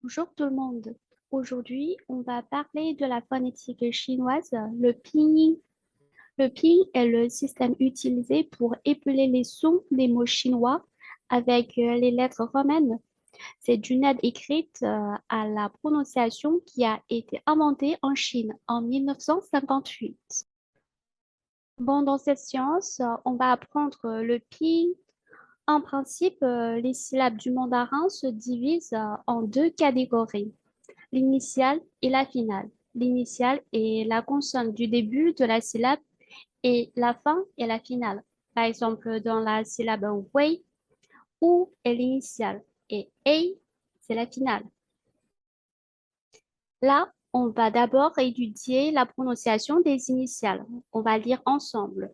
Bonjour tout le monde. Aujourd'hui, on va parler de la phonétique chinoise, le pinyin. Le pinyin est le système utilisé pour épeler les sons des mots chinois avec les lettres romaines. C'est une aide écrite à la prononciation qui a été inventée en Chine en 1958. Bon, dans cette science, on va apprendre le pinyin. En principe, les syllabes du mandarin se divisent en deux catégories. L'initiale et la finale. L'initiale est la consonne du début de la syllabe et la fin est la finale. Par exemple, dans la syllabe wei, ou est l'initiale et ei, c'est la finale. Là, on va d'abord étudier la prononciation des initiales. On va lire ensemble.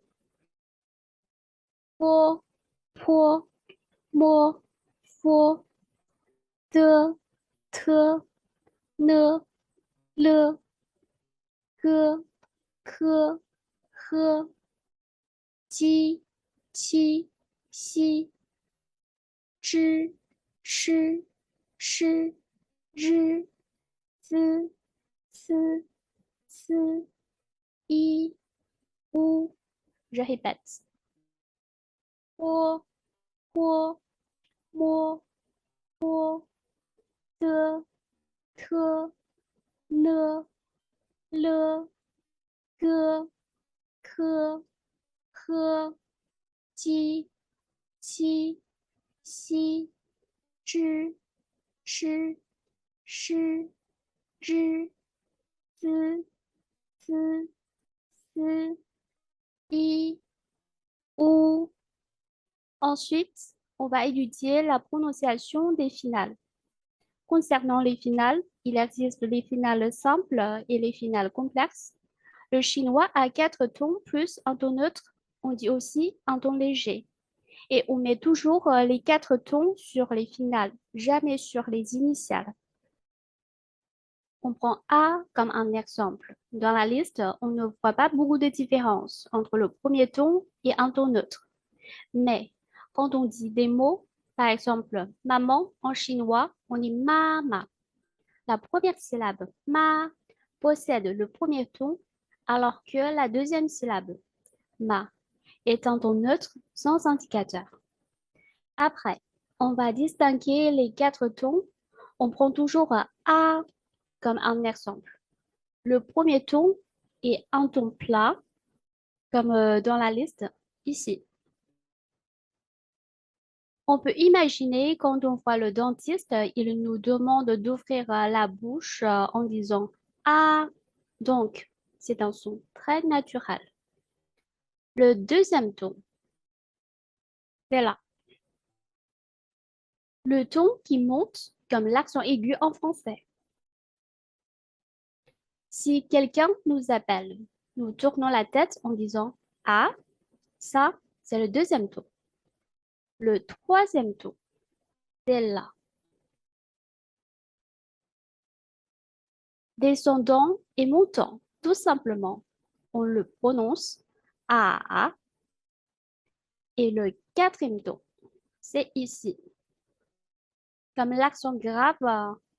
Po, po, mo, fo, de, te, ne, le, ge, ke, he, ji, qi, xi, zhi, shi, shi, zhi, zi, ci, ci, i, ou. Je répète. Po, po, mo, po, de, te, ne, le, ge, ke, he, ji, qi, xi, zhi, shi, shi, zhi, zi, ci, ci, i, ou. Ensuite, on va étudier la prononciation des finales. Concernant les finales, il existe les finales simples et les finales complexes. Le chinois a quatre tons plus un ton neutre. On dit aussi un ton léger. Et on met toujours les quatre tons sur les finales, jamais sur les initiales. On prend A comme un exemple. Dans la liste, on ne voit pas beaucoup de différence entre le premier ton et un ton neutre. Mais quand on dit des mots, par exemple maman en chinois, on dit mama. La première syllabe ma possède le premier ton, alors que la deuxième syllabe ma est un ton neutre sans indicateur. Après, on va distinguer les quatre tons. On prend toujours un A comme un exemple. Le premier ton est un ton plat, comme dans la liste ici. On peut imaginer quand on voit le dentiste, il nous demande d'ouvrir la bouche en disant Ah, donc c'est un son très naturel. Le deuxième ton, c'est là. Le ton qui monte comme l'accent aigu en français. Si quelqu'un nous appelle, nous tournons la tête en disant Ah, ça, c'est le deuxième ton. Le troisième ton, c'est là. Descendant et montant, tout simplement. On le prononce A. Et le quatrième ton, c'est ici. Comme l'accent grave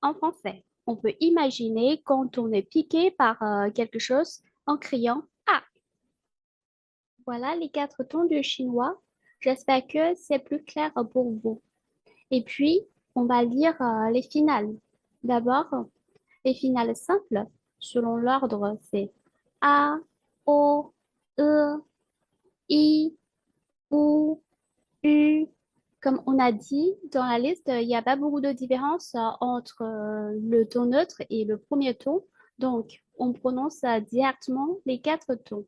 en français. On peut imaginer quand on est piqué par quelque chose en criant Ah. Voilà les quatre tons du chinois. J'espère que c'est plus clair pour vous. Et puis, on va lire les finales. D'abord, les finales simples, selon l'ordre, c'est A, O, E, I, U, U. Comme on a dit dans la liste, il n'y a pas beaucoup de différence entre le ton neutre et le premier ton. Donc, on prononce directement les quatre tons.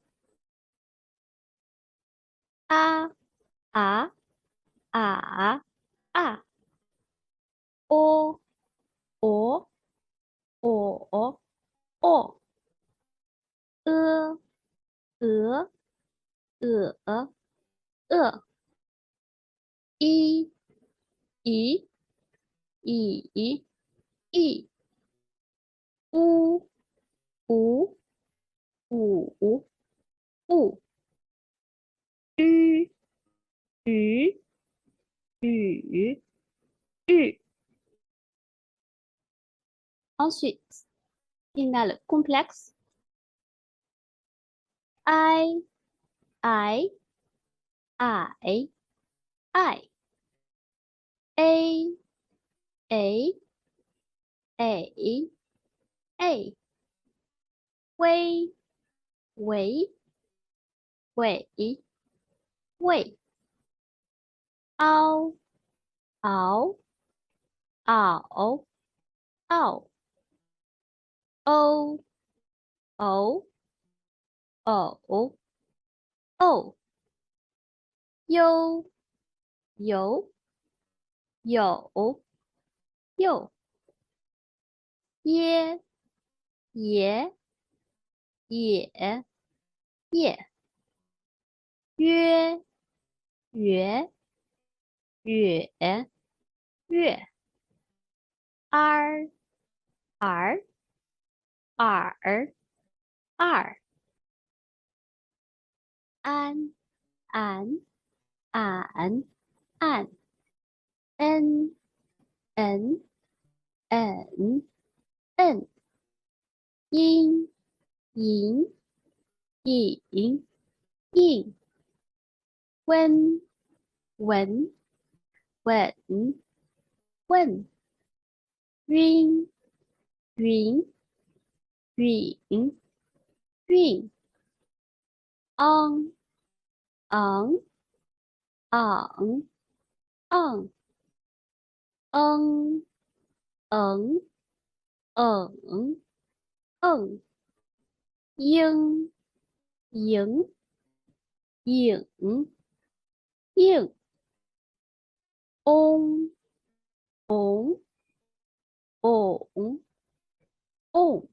A, A, A, A. O, O, O, O, O. E, E, E, E. I, I, I, I. U, U, U, U, U. U, U, U, U. Ensuite, il a le complexe I, I, I, I. A, A, A, A. Way, way, way, way. Ow, ow, ow, ow. O, O, O, O. Yo, yo, yo, yo. Yeah, yeah, yeah, yeah. 约，约，约，约。儿，儿，儿，儿。安，安，俺，俺。N, N, N, N. 音，音，影，影。温，文，文，问。晕，云，允，韵。昂，昂，昂，昂。嗯，嗯，嗯，嗯。应，应，影，应。翁，翁，翁，翁.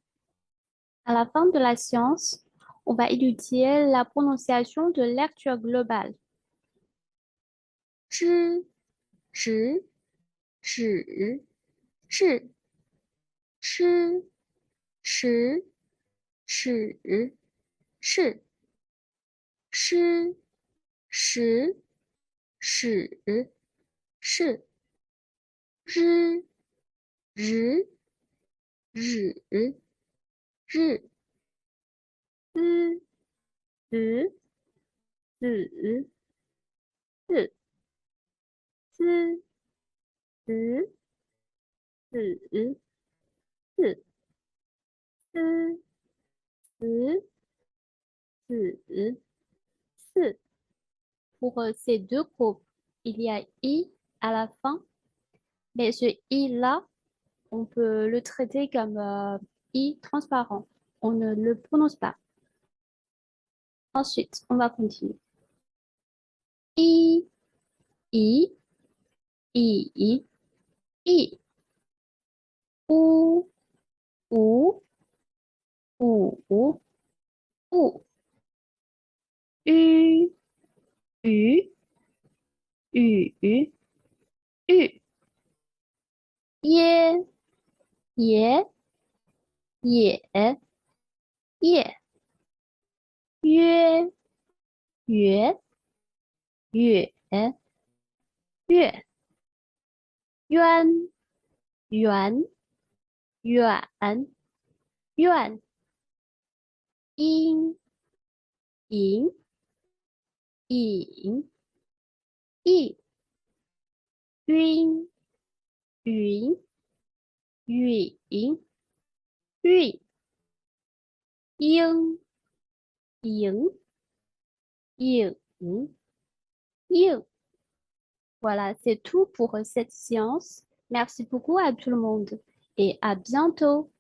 À la fin de la séance, on va étudier la prononciation de lecture globale. 知，直，止，是，吃，迟，始，是，诗，时，始，是。日，日，日，日。子，子，子，思，思，子，子，思，思，子，四. Pour ces deux groupes, il y a i à la fin, mais ce i-là, on peut le traiter comme i transparent. On ne le prononce pas. Ensuite, on va continuer. I, I, I, I. Ou, ou, ou, ou. U, U, U, U. Ye, ye, ye, ye. Yue, yue, yue, yue. Yuan, yuan, yuan, yuan. Yin, yin, yin, yin. Yun, yun, yun, yun. Yin, yin, yin, yin. Voilà, c'est tout pour cette séance. Merci beaucoup à tout le monde et à bientôt.